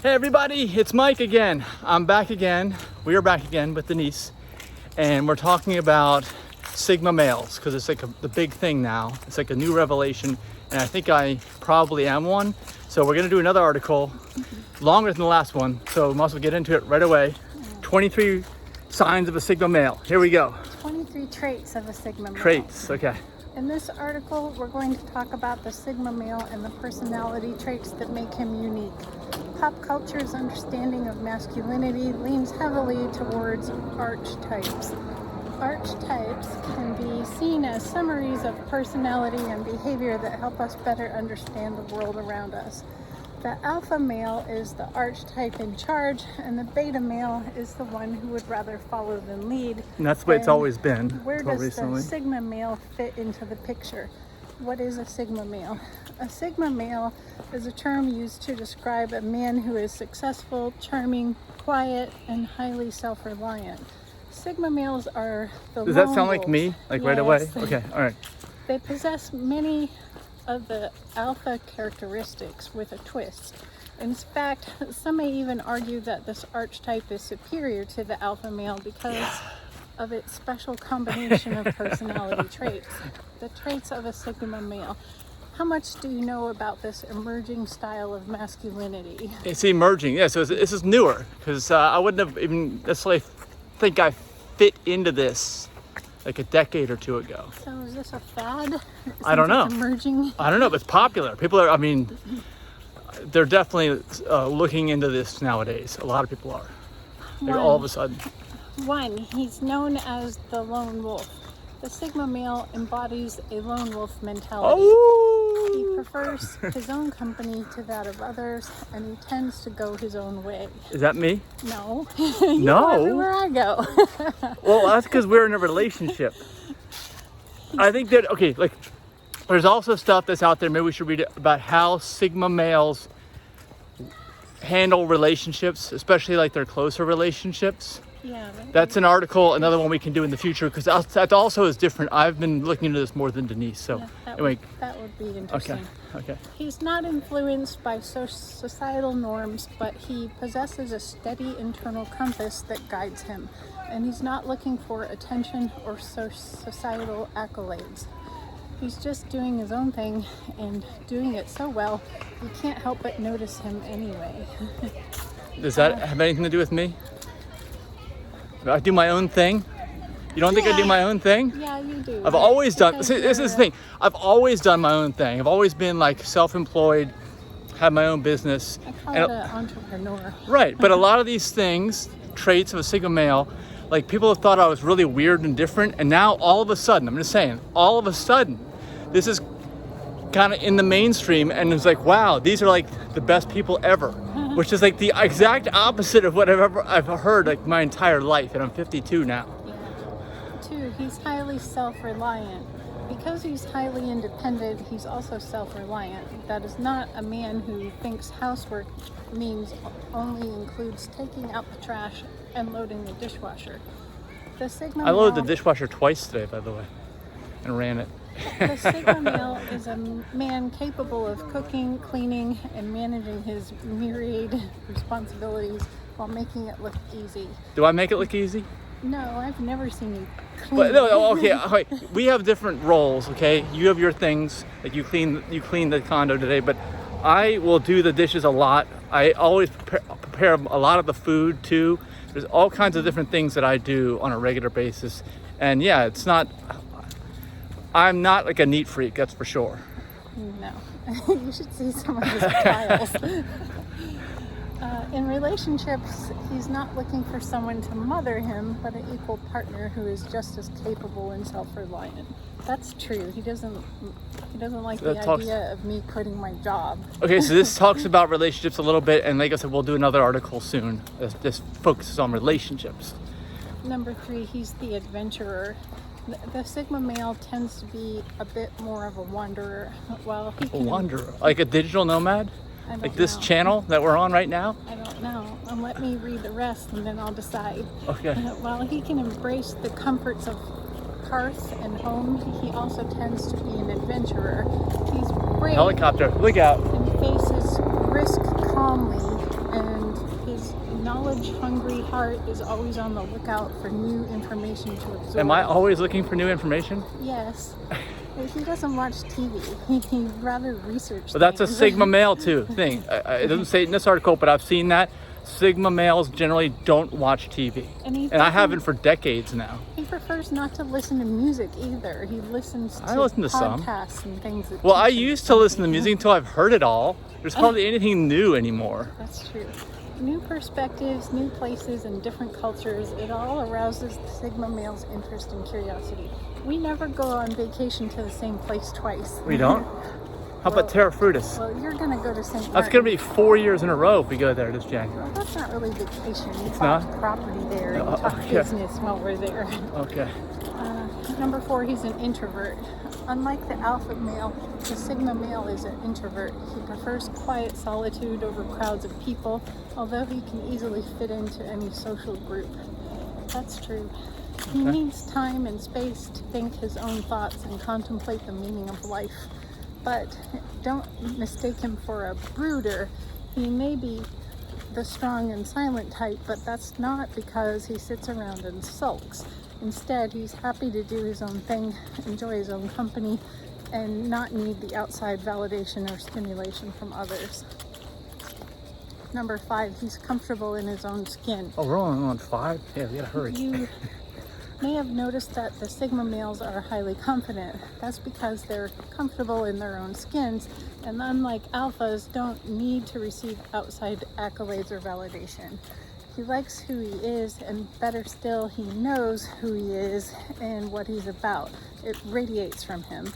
Hey everybody, it's Mike again. I'm back again. We are back again with Denise, and we're talking about Sigma males because it's like the big thing now. It's like a new revelation, and I think I probably am one. So we're gonna do another article, longer than the last one. So we might as well get into it right away. 23 signs of a Sigma male. Here we go. 23 traits of a Sigma male. Traits, okay. In this article, we're going to talk about the Sigma male and the personality traits that make him unique. Pop culture's understanding of masculinity leans heavily towards archetypes. Archetypes can be seen as summaries of personality and behavior that help us better understand the world around us. The alpha male is the archetype in charge, and the beta male is the one who would rather follow than lead. And that's the way it's always been. Where does recently. the Sigma male fit into the picture? What is a Sigma male? A Sigma male is a term used to describe a man who is successful, charming, quiet, and highly self-reliant. Sigma males are the Does that lone sound like wolves. me? Like Yes. right away? Okay, all right. They possess many of the alpha characteristics with a twist. In fact, some may even argue that this archetype is superior to the alpha male because of its special combination of personality traits. The traits of a Sigma male. How much do you know about this emerging style of masculinity? It's emerging, yeah. So this is newer because I wouldn't have even necessarily think I fit into this like a decade or two ago. So is this a fad? I don't know. Since it's emerging? I don't know, but it's popular. People are, I mean, they're definitely looking into this nowadays. A lot of people are. Like all of a sudden. One, he's known as the lone wolf. The Sigma male embodies a lone wolf mentality. He Oh! prefers his own company to that of others, and he tends to go his own way. Is that me? No. You No. go everywhere I go. Well, that's because we're in a relationship. I think that, okay, like, there's also stuff that's out there, maybe we should read it, about how Sigma males handle relationships, especially like their closer relationships. Yeah. That's an article, another one we can do in the future, because that also is different. I've been looking into this more than Denise, so anyway. That would be interesting. Okay. He's not influenced by societal norms, but he possesses a steady internal compass that guides him, and he's not looking for attention or societal accolades. He's just doing his own thing and doing it so well, you can't help but notice him anyway. Does that have anything to do with me? I do my own thing? You don't think I do my own thing? Yeah, you do. I've always done, Because see, this is the thing. I've always done my own thing. I've always been like self-employed, had my own business. I call it an entrepreneur. Right, but a lot of these things, traits of a Sigma male, like people have thought I was really weird and different, and now all of a sudden, I'm just saying, all of a sudden, this is kind of in the mainstream, and it's like, wow, these are like the best people ever, which is like the exact opposite of what I've heard like my entire life, and I'm 52 now. Two, he's highly self-reliant. Because he's highly independent, he's also self-reliant. That is not a man who thinks housework means only includes taking out the trash and loading the dishwasher. The Sigma I loaded the male- dishwasher twice today, by the way, and ran it. The Sigma male is a man capable of cooking, cleaning, and managing his myriad responsibilities while making it look easy. Do I make it look easy? No, I've never seen you clean. But no, okay, we have different roles, okay? You have your things, like you clean the condo today, but I will do the dishes a lot. I always prepare a lot of the food too. There's all kinds of different things that I do on a regular basis. And yeah, I'm not like a neat freak, that's for sure. No, you should see some of his files. In relationships, he's not looking for someone to mother him, but an equal partner who is just as capable and self-reliant. That's true. He doesn't like the idea of me quitting my job. Okay, so this talks about relationships a little bit, and like I said, we'll do another article soon. This focuses on relationships. Number 3, he's the adventurer. The Sigma male tends to be a bit more of a wanderer. While he can Wanderer, like a digital nomad? I don't Like this know. channel that we're on right now? I don't know. Let me read the rest and then I'll decide. Okay. While he can embrace the comforts of hearth and home, he also tends to be an adventurer. He's brave Helicopter, look out. and faces risk calmly and knowledge-hungry heart is always on the lookout for new information to absorb. Am I always looking for new information? Yes. He doesn't watch TV. He'd rather research But that's a things. Sigma male too thing. It doesn't say it in this article, but I've seen that. Sigma males generally don't watch TV. And I haven't for decades now. He prefers not to listen to music either. He listens to podcasts and things. Well, I used to listen to music until I've heard it all. There's hardly anything new anymore. That's true. New perspectives, new places, and different cultures, it all arouses the Sigma male's interest and curiosity. We never go on vacation to the same place twice. We don't? How about Terra Frutis? Well, you're going to go to St. Martin. That's going to be 4 years in a row if we go there this January. Well, that's not really vacation. We It's talk not? property there and talk business while we're there. Okay. Number 4, he's an introvert. Unlike the alpha male, the Sigma male is an introvert. He prefers quiet solitude over crowds of people, although he can easily fit into any social group. That's true. He needs time and space to think his own thoughts and contemplate the meaning of life. But don't mistake him for a brooder. He may be the strong and silent type, but that's not because he sits around and sulks. Instead, he's happy to do his own thing, enjoy his own company, and not need the outside validation or stimulation from others. Number 5, he's comfortable in his own skin. Oh, we're only on 5? Yeah, we gotta hurry. You may have noticed that the Sigma males are highly confident. That's because they're comfortable in their own skins, and unlike alphas, don't need to receive outside accolades or validation. He likes who he is, and better still, he knows who he is and what he's about. It radiates from him.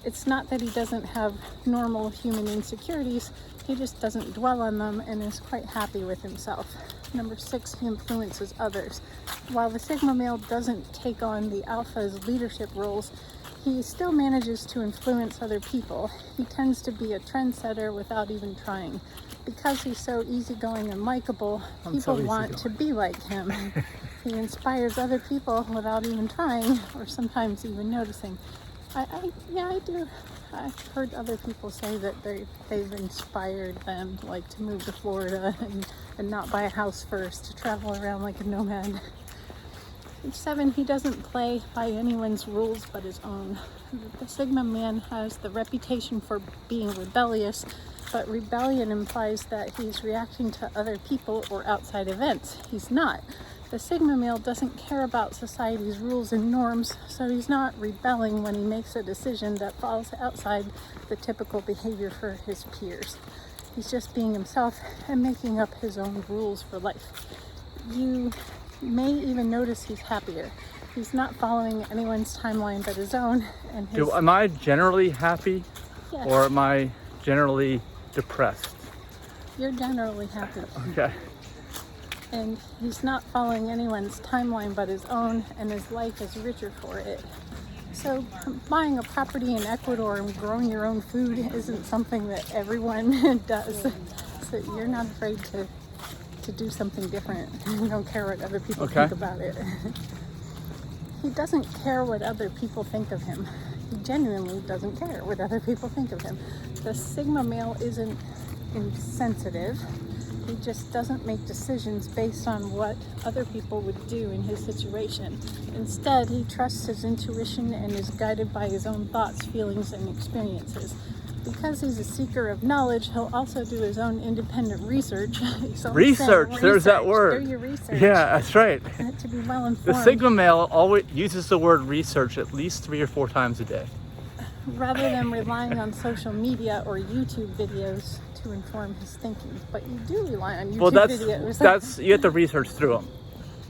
It's not that he doesn't have normal human insecurities, he just doesn't dwell on them and is quite happy with himself. Number 6, he influences others. While the Sigma male doesn't take on the alpha's leadership roles, he still manages to influence other people. He tends to be a trendsetter without even trying. Because he's so easygoing and likable, people want to be like him. He inspires other people without even trying or sometimes even noticing. I do. I've heard other people say that they've inspired them, like to move to Florida and not buy a house first, to travel around like a nomad. 7, he doesn't play by anyone's rules but his own. The Sigma man has the reputation for being rebellious, but rebellion implies that he's reacting to other people or outside events. He's not. The Sigma male doesn't care about society's rules and norms, so he's not rebelling when he makes a decision that falls outside the typical behavior for his peers. He's just being himself and making up his own rules for life. You may even notice he's happier. He's not following anyone's timeline but his own. And Am I generally happy? Yes. Or am I generally depressed? You're generally happy. Okay. And he's not following anyone's timeline but his own, and his life is richer for it. So buying a property in Ecuador and growing your own food isn't something that everyone does. So you're not afraid to do something different. You don't care what other people think about it. He doesn't care what other people think of him. He genuinely doesn't care what other people think of him. The Sigma male isn't insensitive. He just doesn't make decisions based on what other people would do in his situation. Instead, he trusts his intuition and is guided by his own thoughts, feelings, and experiences. Because he's a seeker of knowledge, he'll also do his own independent research. Research, there's that word. Do your research. Yeah, that's right. To be well informed. The Sigma male always uses the word research at least 3 or 4 times a day. Rather than relying on social media or YouTube videos to inform his thinking. But you do rely on YouTube videos. That's you have to research through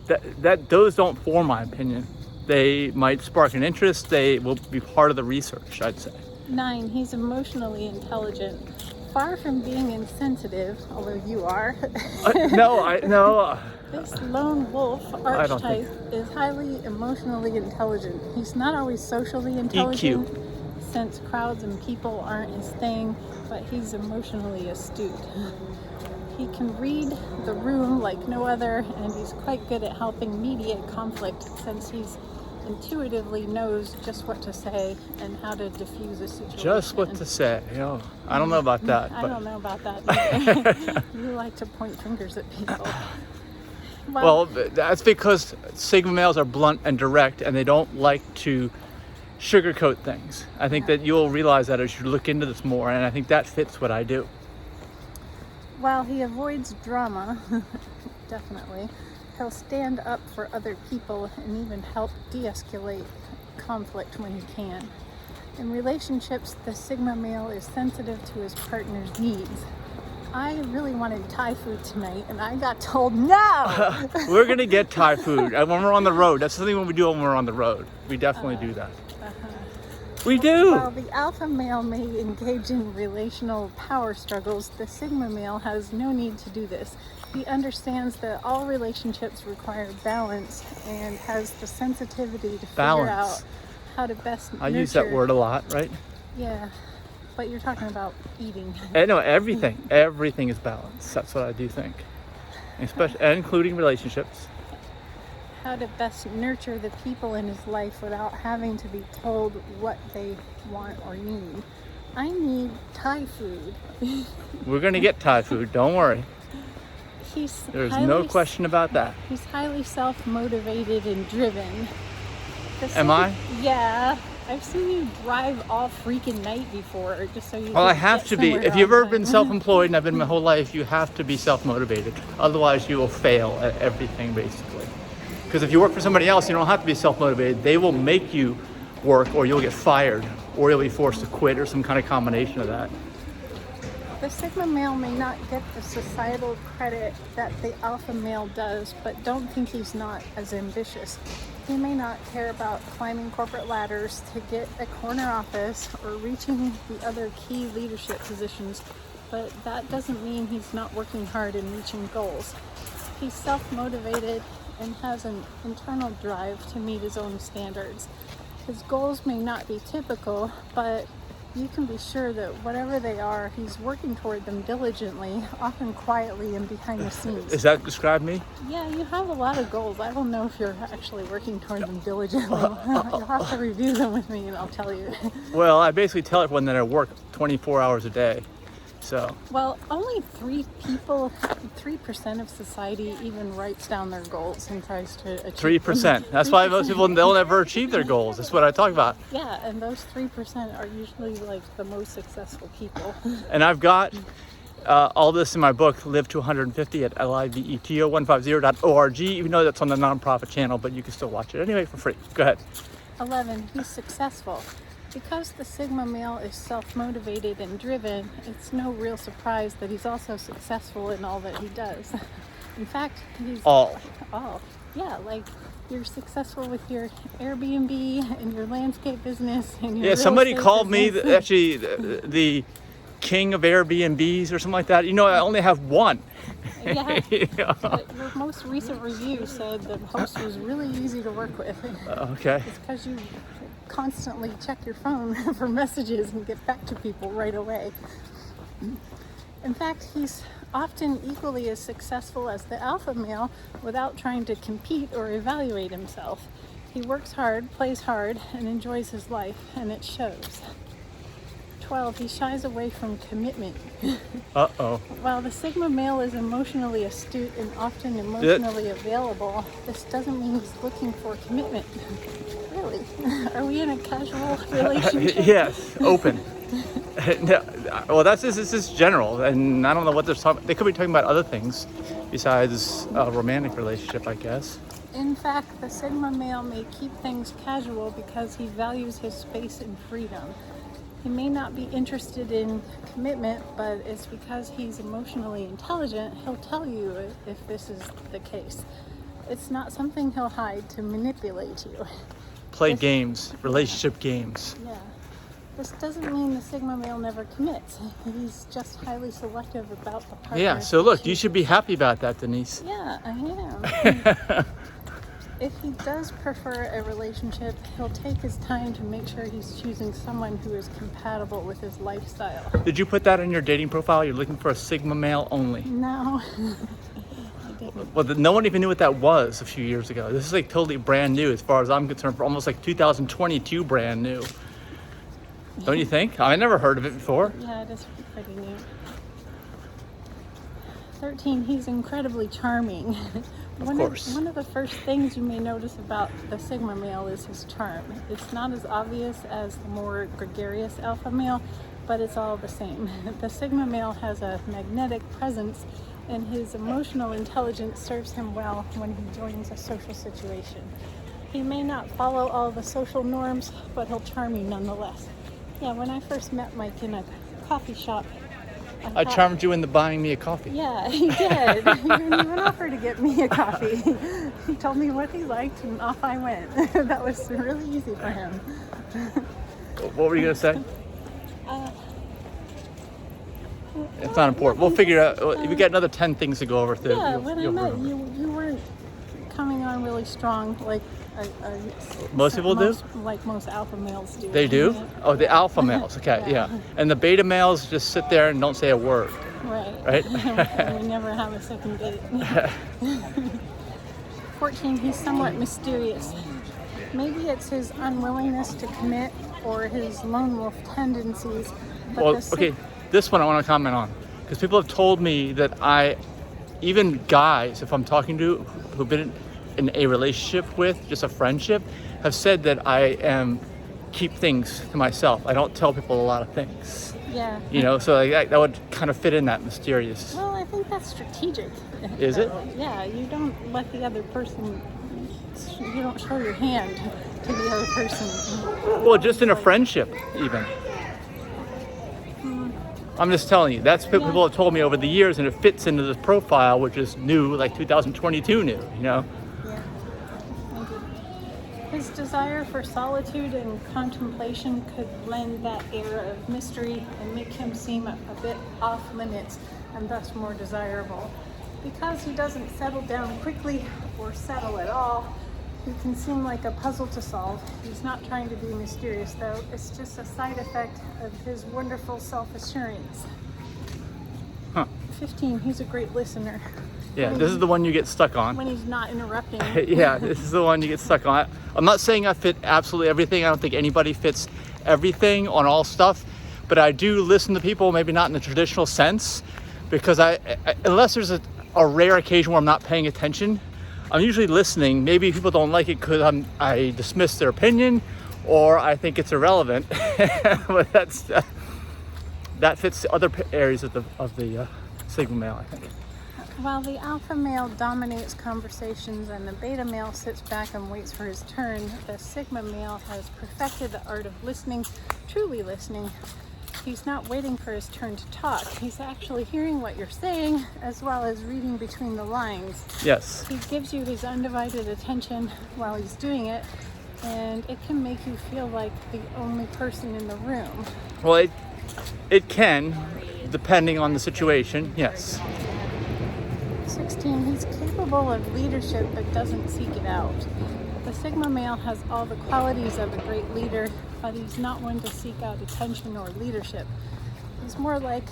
them. Those don't form my opinion. They might spark an interest. They will be part of the research, I'd say. 9, he's emotionally intelligent. Far from being insensitive, although you are. No. This lone wolf archetype is highly emotionally intelligent. He's not always socially intelligent, since crowds and people aren't his thing, but he's emotionally astute. He can read the room like no other, and he's quite good at helping mediate conflict, since he's intuitively knows just what to say and how to diffuse a situation. Just what to say. I don't know about that. I don't know about that either. You like to point fingers at people. Well, that's because Sigma males are blunt and direct, and they don't like to sugarcoat things. I think that you'll realize that as you look into this more, and I think that fits what I do. While he avoids drama, definitely, he'll stand up for other people and even help de-escalate conflict when he can. In relationships, the Sigma male is sensitive to his partner's needs. I really wanted Thai food tonight, and I got told no! We're going to get Thai food when we're on the road. That's something when we do when we're on the road. We definitely do that. We do! While the alpha male may engage in relational power struggles, the Sigma male has no need to do this. He understands that all relationships require balance and has the sensitivity to figure out how to best nurture. I use that word a lot, right? Yeah, but you're talking about eating. No, everything is balance. That's what I do think, especially including relationships. How to best nurture the people in his life without having to be told what they want or need. I need Thai food. We're gonna get Thai food. Don't worry. There's no question about that. He's highly self-motivated and driven. Am I? Yeah. I've seen you drive all freaking night before, just so you. Well, I have to be. If you've ever been self-employed, and I've been my whole life, you have to be self-motivated. Otherwise, you will fail at everything, basically. Because if you work for somebody else, you don't have to be self-motivated. They will make you work, or you'll get fired, or you'll be forced to quit, or some kind of combination of that. The Sigma male may not get the societal credit that the alpha male does, but don't think he's not as ambitious. He may not care about climbing corporate ladders to get a corner office or reaching the other key leadership positions, but that doesn't mean he's not working hard and reaching goals. He's self-motivated and has an internal drive to meet his own standards. His goals may not be typical, but you can be sure that whatever they are, he's working toward them diligently, often quietly and behind the scenes. Does that describe me? Yeah, you have a lot of goals. I don't know if you're actually working toward them diligently. You'll have to review them with me and I'll tell you. Well, I basically tell everyone that I work 24 hours a day. So. Well, only 3% of society even writes down their goals and tries to achieve 3%. That's why most people, they'll never achieve their goals. That's what I talk about. Yeah, and those 3% are usually like the most successful people. And I've got all this in my book, Live to 150 at liveto150.org, even though that's on the nonprofit channel, but you can still watch it anyway for free. Go ahead. 11, he's successful. Because the Sigma male is self-motivated and driven, it's no real surprise that he's also successful in all that he does. In fact, he's all. Yeah, like you're successful with your Airbnb and your landscape business and your Yeah, somebody called business. me actually the king of Airbnbs or something like that. You know, I only have one. Yeah. Yeah. Your most recent review said the host was really easy to work with. Okay. It's because you constantly check your phone for messages and get back to people right away. In fact, he's often equally as successful as the alpha male without trying to compete or evaluate himself. He works hard, plays hard, and enjoys his life, and it shows. 12, he shies away from commitment. Uh-oh. While the Sigma male is emotionally astute and often emotionally available, this doesn't mean he's looking for commitment. Really? Are we in a casual relationship? Yes, open. No, well, this is general, and I don't know what they're talking. They could be talking about other things besides a romantic relationship, I guess. In fact, the Sigma male may keep things casual because he values his space and freedom. He may not be interested in commitment, but it's because he's emotionally intelligent. He'll tell you if this is the case. It's not something he'll hide to manipulate you. Play games, relationship games. Yeah. This doesn't mean the Sigma male never commits. He's just highly selective about the partner. Yeah, so look, you should be happy about that, Denise. Yeah, I am. If he does prefer a relationship, he'll take his time to make sure he's choosing someone who is compatible with his lifestyle. Did you put that in your dating profile? You're looking for a Sigma male only. No, I didn't. Well, no one even knew what that was a few years ago. This is like totally brand new as far as I'm concerned, for almost like 2022 brand new. Don't you think? I never heard of it before. Yeah, it is pretty new. 13, he's incredibly charming. Of course. One of the first things you may notice about the Sigma male is his charm. It's not as obvious as the more gregarious alpha male, but it's all the same. The Sigma male has a magnetic presence, and his emotional intelligence serves him well when he joins a social situation. He may not follow all the social norms, but he'll charm you nonetheless. Yeah, when I first met Mike in a coffee shop, I charmed you into buying me a coffee. Yeah, he did. He didn't even offer to get me a coffee. He told me what he liked and off I went. That was really easy for him. What were you going to say? It's not important. We'll figure it out. We got another 10 things to go over. Yeah, when I met you, you weren't coming on really strong like most people do? Like most alpha males do. They do? Oh, the alpha males. Okay, yeah. And the beta males just sit there and don't say a word. Right. And we never have a second date. 14, he's somewhat mysterious. Maybe it's his unwillingness to commit or his lone wolf tendencies. But Well, okay, this one I want to comment on. Because people have told me that even guys, if I'm talking to who've been in a relationship with, just a friendship, have said that I keep things to myself. I don't tell people a lot of things. Yeah. You know, so like that would kind of fit in that mysterious. Well, I think that's strategic. Is it? Yeah, you don't let the other person, you don't show your hand to the other person. Well, just in a friendship, even. I'm just telling you, that's what people have told me over the years, and it fits into this profile, which is new, like 2022 new, you know? Yeah, maybe. His desire for solitude and contemplation could lend that air of mystery and make him seem a bit off limits and thus more desirable. Because he doesn't settle down quickly or settle at all, he can seem like a puzzle to solve. He's not trying to be mysterious, though. It's just a side effect of his wonderful self-assurance. 15, he's a great listener. Yeah, this is the one you get stuck on. When he's not interrupting. Yeah, this is the one you get stuck on. I'm not saying I fit absolutely everything. I don't think anybody fits everything on all stuff. But I do listen to people, maybe not in the traditional sense, because unless there's a rare occasion where I'm not paying attention, I'm usually listening. Maybe people don't like it because I dismiss their opinion, or I think it's irrelevant. But that fits other areas of the Sigma male, I think. While the alpha male dominates conversations and the beta male sits back and waits for his turn, the Sigma male has perfected the art of listening, truly listening. He's not waiting for his turn to talk. He's actually hearing what you're saying, as well as reading between the lines. Yes. He gives you his undivided attention while he's doing it, and it can make you feel like the only person in the room. Well, it can, depending on the situation, yes. 16, he's capable of leadership but doesn't seek it out. The Sigma male has all the qualities of a great leader, but he's not one to seek out attention or leadership. He's more like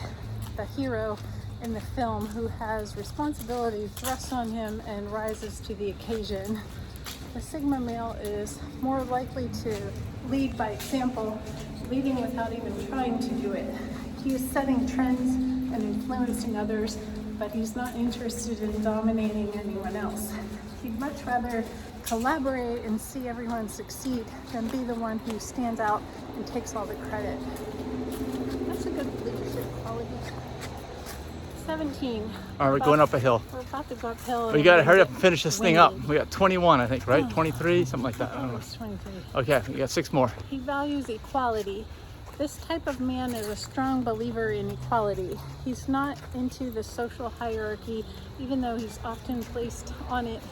the hero in the film who has responsibility thrust on him and rises to the occasion. The Sigma male is more likely to lead by example, leading without even trying to do it. He is setting trends and influencing others, but he's not interested in dominating anyone else. He'd much rather collaborate and see everyone succeed than be the one who stands out and takes all the credit. That's a good leadership quality. 17. All right, we're going up a hill. We're about to go uphill. We got to hurry up and finish this thing up. Windy. We got 21, I think, right? 23, something like that. I don't know. It's 23. Okay, we got 6 more. He values equality. This type of man is a strong believer in equality. He's not into the social hierarchy, even though he's often placed on it.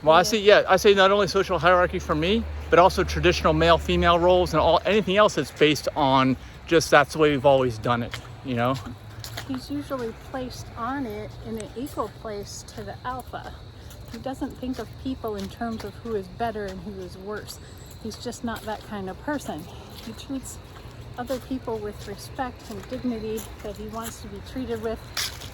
Well, I say not only social hierarchy for me, but also traditional male-female roles and anything else that's based on just that's the way we've always done it, you know? He's usually placed on it in an equal place to the alpha. He doesn't think of people in terms of who is better and who is worse. He's just not that kind of person. He treats other people with respect and dignity that he wants to be treated with,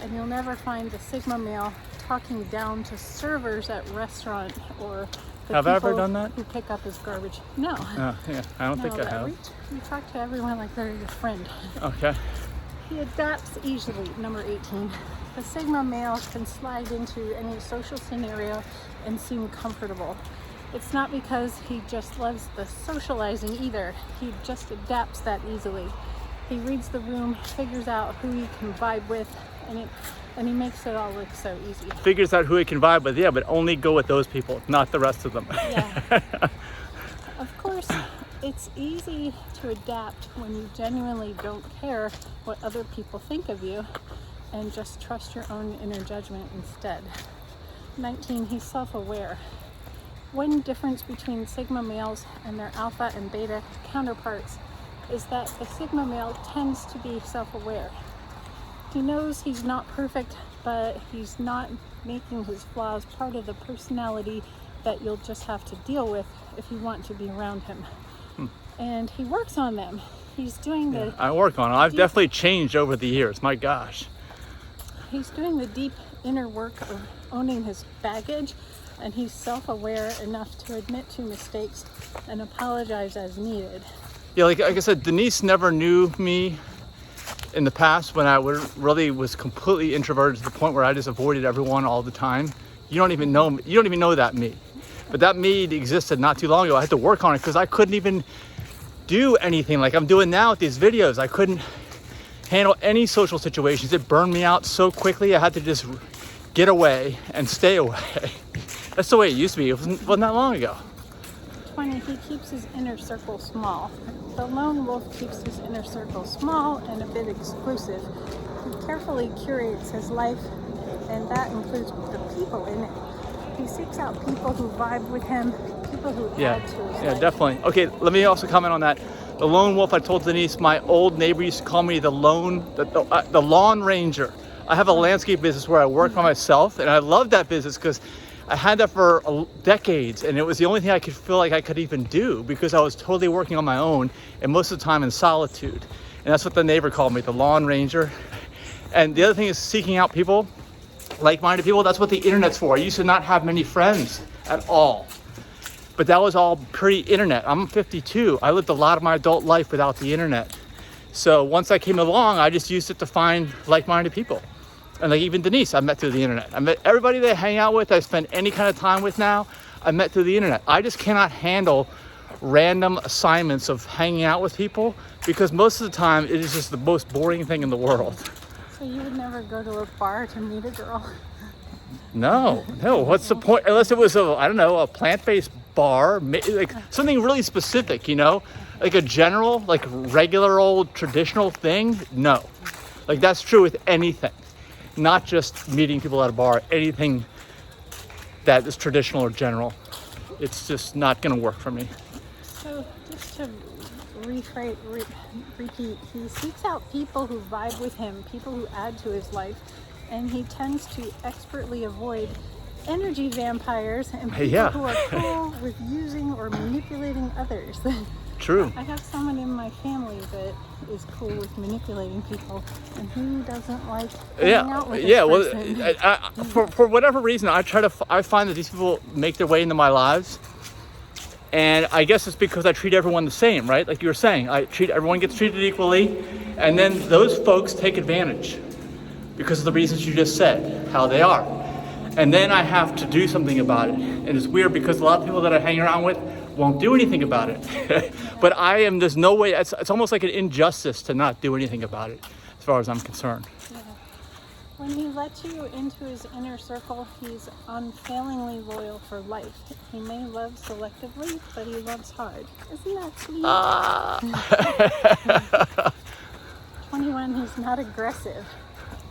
and you'll never find the Sigma male talking down to servers at restaurant or the Have I ever people done that? who pick up his garbage. No. Yeah, I don't think I have. We talk to everyone like they're your friend. Okay. He adapts easily, number 18. The Sigma male can slide into any social scenario and seem comfortable. It's not because he just loves the socializing either. He just adapts that easily. He reads the room, figures out who he can vibe with, and he makes it all look so easy. Figures out who he can vibe with, yeah, but only go with those people, not the rest of them. Yeah. Of course, it's easy to adapt when you genuinely don't care what other people think of you and just trust your own inner judgment instead. 19, he's self-aware. One difference between Sigma males and their alpha and beta counterparts is that the Sigma male tends to be self-aware. He knows he's not perfect, but he's not making his flaws part of the personality that you'll just have to deal with if you want to be around him. And he works on them. He's doing the... I work on it. I've definitely changed over the years. My gosh. He's doing the deep inner work of owning his baggage, and he's self-aware enough to admit to mistakes and apologize as needed. Yeah, like I said, Denise never knew me in the past when I really was completely introverted to the point where I just avoided everyone all the time. You don't even know me. You don't even know that me. But that me existed not too long ago. I had to work on it because I couldn't even do anything like I'm doing now with these videos. I couldn't handle any social situations. It burned me out so quickly. I had to just get away and stay away. That's the way it used to be. It wasn't that long ago. 20, he keeps his inner circle small. The lone wolf keeps his inner circle small and a bit exclusive. He carefully curates his life, and that includes the people in it. He seeks out people who vibe with him, people who add to his life. Yeah, definitely. Okay, let me also comment on that. The lone wolf, I told Denise, my old neighbor used to call me the lawn ranger. I have a landscape business where I work by myself, and I love that business because I had that for decades, and it was the only thing I could feel like I could even do because I was totally working on my own, and most of the time in solitude. And that's what the neighbor called me, the lawn ranger. And the other thing is seeking out people, like-minded people. That's what the internet's for. I used to not have many friends at all, but that was all pre-internet. I'm 52. I lived a lot of my adult life without the internet. So once I came along, I just used it to find like-minded people. And like even Denise, I met through the internet. I met everybody that I hang out with, I spend any kind of time with now, I met through the internet. I just cannot handle random assignments of hanging out with people because most of the time it is just the most boring thing in the world. So you would never go to a bar to meet a girl? No. What's the point? Unless it was a plant-based bar, like something really specific, like a general, like regular old traditional thing. No, like that's true with anything. Not just meeting people at a bar, anything that is traditional or general. It's just not going to work for me. So just to repeat, he seeks out people who vibe with him, people who add to his life, and he tends to expertly avoid energy vampires and people who are cool with using or manipulating others. True. I have someone in my family that is cool with manipulating people, and who doesn't like hanging out with this person? Well, for whatever reason, I find that these people make their way into my lives, and I guess it's because I treat everyone the same, right? Like you were saying, everyone gets treated equally, and then those folks take advantage because of the reasons you just said, how they are. And then I have to do something about it. And it's weird because a lot of people that I hang around with won't do anything about it. But there's no way, it's almost like an injustice to not do anything about it, as far as I'm concerned. Yeah. When he lets you into his inner circle, he's unfailingly loyal for life. He may love selectively, but he loves hard. Isn't that sweet? 21, he's not aggressive.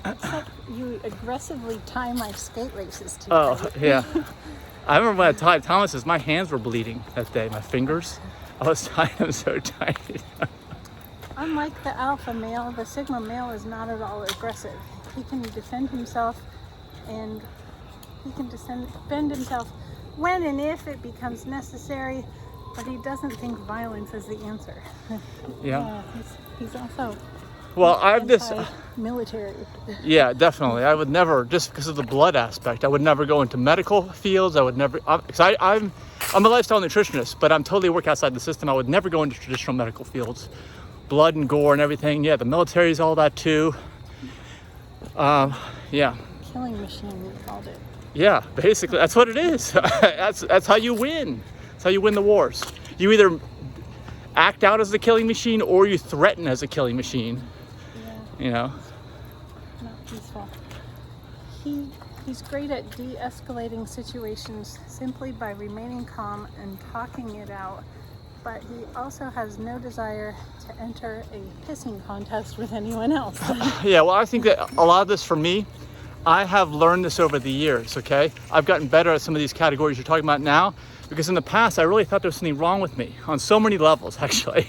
Except you aggressively tie my skate laces to Oh, yeah. I remember when I tied Thomas's, my hands were bleeding that day, my fingers. I was tying them so tight. Unlike the alpha male, the Sigma male is not at all aggressive. He can defend himself, and he can defend himself when and if it becomes necessary, but he doesn't think violence is the answer. Yeah. He's also military. Yeah, definitely. I would never, just because of the blood aspect, I would never go into medical fields. I would never, because I'm a lifestyle nutritionist, but I'm totally work outside the system. I would never go into traditional medical fields. Blood and gore and everything. Yeah, the military is all that too. Yeah. Killing machine, you called it. Yeah, basically, that's what it is. That's how you win. That's how you win the wars. You either act out as the killing machine or you threaten as a killing machine. Yeah. You know? Not peaceful. He's great at de-escalating situations simply by remaining calm and talking it out, but he also has no desire to enter a pissing contest with anyone else. Yeah, well, I think that a lot of this for me, I have learned this over the years, okay? I've gotten better at some of these categories you're talking about now, because in the past, I really thought there was something wrong with me on so many levels, actually.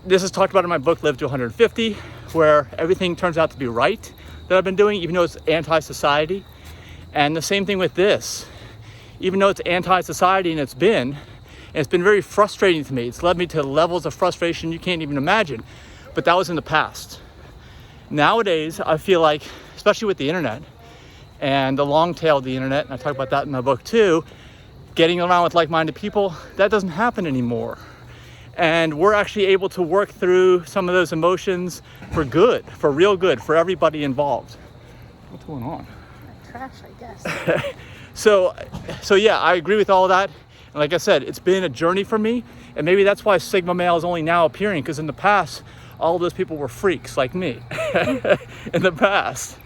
This is talked about in my book, Live to 150, where everything turns out to be right that I've been doing, even though it's anti-society. And the same thing with this. Even though it's anti-society and it's been very frustrating to me. It's led me to levels of frustration you can't even imagine. But that was in the past. Nowadays, I feel like, especially with the internet and the long tail of the internet, and I talk about that in my book too, getting around with like-minded people, that doesn't happen anymore. And we're actually able to work through some of those emotions for good, for real good, for everybody involved. What's going on? Trash, I guess. So yeah, I agree with all of that. And like I said, it's been a journey for me. And maybe that's why Sigma male is only now appearing, because in the past, all of those people were freaks like me in the past.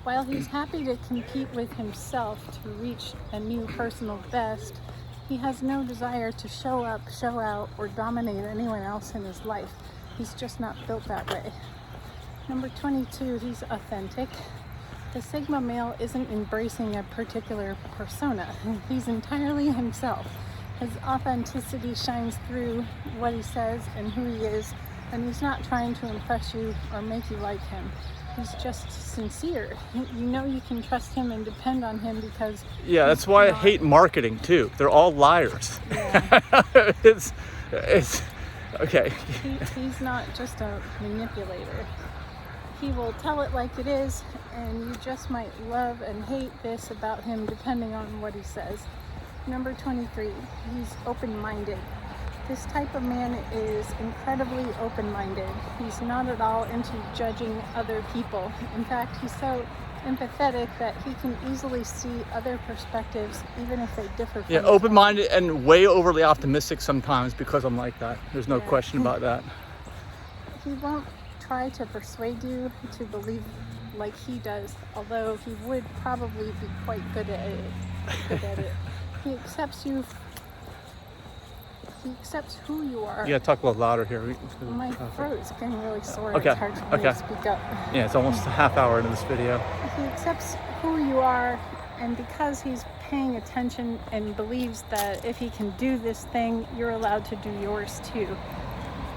While he's happy to compete with himself to reach a new personal best, he has no desire to show up, show out, or dominate anyone else in his life. He's just not built that way. Number 22, he's authentic. The Sigma male isn't embracing a particular persona. He's entirely himself. His authenticity shines through what he says and who he is, and he's not trying to impress you or make you like him. He's just sincere. You know you can trust him and depend on him because... Yeah, that's why I hate marketing too. They're all liars. Yeah. It's okay. He's not just a manipulator. He will tell it like it is, and you just might love and hate this about him depending on what he says. Number 23, he's open-minded. This type of man is incredibly open-minded. He's not at all into judging other people. In fact, he's so empathetic that he can easily see other perspectives, even if they differ from Yeah, his own. open-minded and way overly optimistic sometimes, because I'm like that. There's no question about that. He won't try to persuade you to believe like he does, although he would probably be quite good at it. He accepts you. He accepts who you are. You gotta talk a little louder here. My throat is getting really sore. Okay. It's hard for me to speak up. Yeah, it's almost a half hour into this video. He accepts who you are, and because he's paying attention and believes that if he can do this thing, you're allowed to do yours too.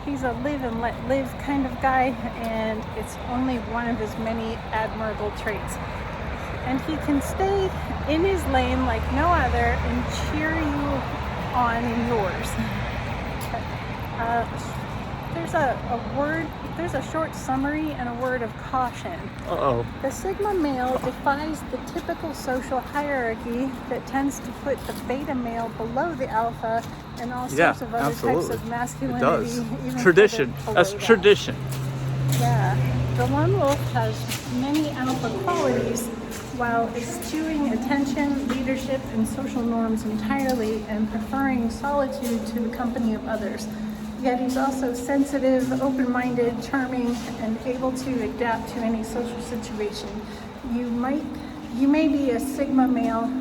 He's a live and let live kind of guy, and it's only one of his many admirable traits. And he can stay in his lane like no other and cheer you on in yours. There's a short summary and a word of caution. Uh-oh. The Sigma male defies the typical social hierarchy that tends to put the beta male below the alpha and all sorts of other types of masculinity. It does. Even Tradition. That's that. tradition. Yeah. The lone wolf has many alpha qualities while eschewing attention, leadership, and social norms entirely and preferring solitude to the company of others. Yet he's also sensitive, open-minded, charming, and able to adapt to any social situation. You may be a Sigma male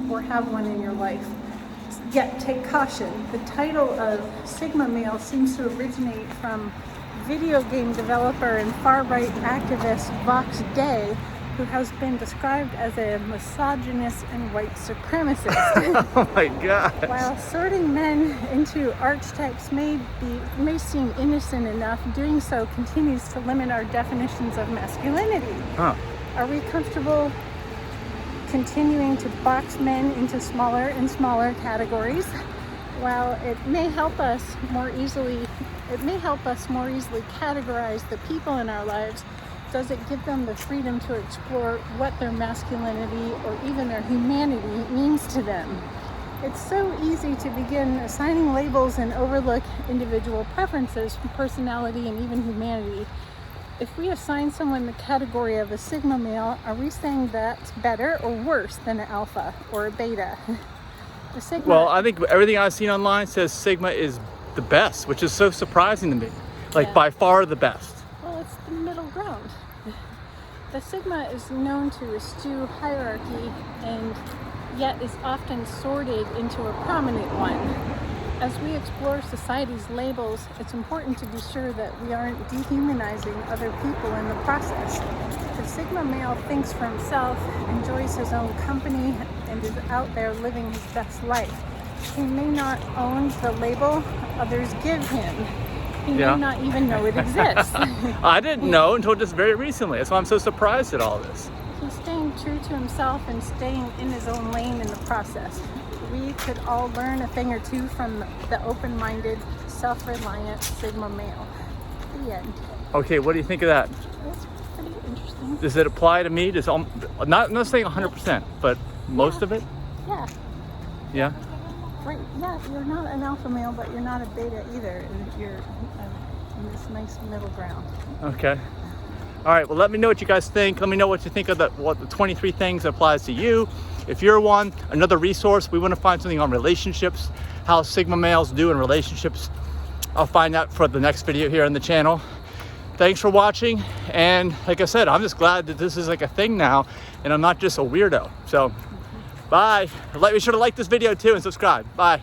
or have one in your life. Yet take caution. The title of Sigma male seems to originate from video game developer and far-right activist Vox Day, who has been described as a misogynist and white supremacist. Oh my God. While sorting men into archetypes may seem innocent enough, doing so continues to limit our definitions of masculinity. Huh. Are we comfortable continuing to box men into smaller and smaller categories? While it may help us more easily categorize the people in our lives, does it give them the freedom to explore what their masculinity or even their humanity means to them? It's so easy to begin assigning labels and overlook individual preferences, personality, and even humanity. if we assign someone the category of a sigma male, are we saying that's better or worse than an alpha or a beta? The sigma. Well, I think everything I've seen online says sigma is the best, which is so surprising to me. Like, Yeah. by far the best. Well, it's the middle ground. The sigma is known to eschew hierarchy and yet is often sorted into a prominent one. As we explore society's labels, it's important to be sure that we aren't dehumanizing other people in the process. The sigma male thinks for himself, enjoys his own company, and is out there living his best life. He may not own the label others give him. He Yeah. may not even know it exists. I didn't know until just very recently. That's why I'm so surprised at all this. He's staying true to himself and staying in his own lane in the process. We could all learn a thing or two from the open-minded, self-reliant sigma male. The end. Okay, what do you think of that? That's pretty interesting. Does it apply to me? Does not saying 100%, but most of it? Yeah. Yeah. Right. Yeah, you're not an alpha male, but you're not a beta either. And you're in this nice middle ground. Okay. All right, well, let me know what you guys think. Let me know what you think of the 23 things that applies to you. If you're one, another resource, we want to find something on relationships, how sigma males do in relationships. I'll find that for the next video here on the channel. Thanks for watching. And like I said, I'm just glad that this is like a thing now and I'm not just a weirdo. So bye. Be sure to like this video too and subscribe. Bye.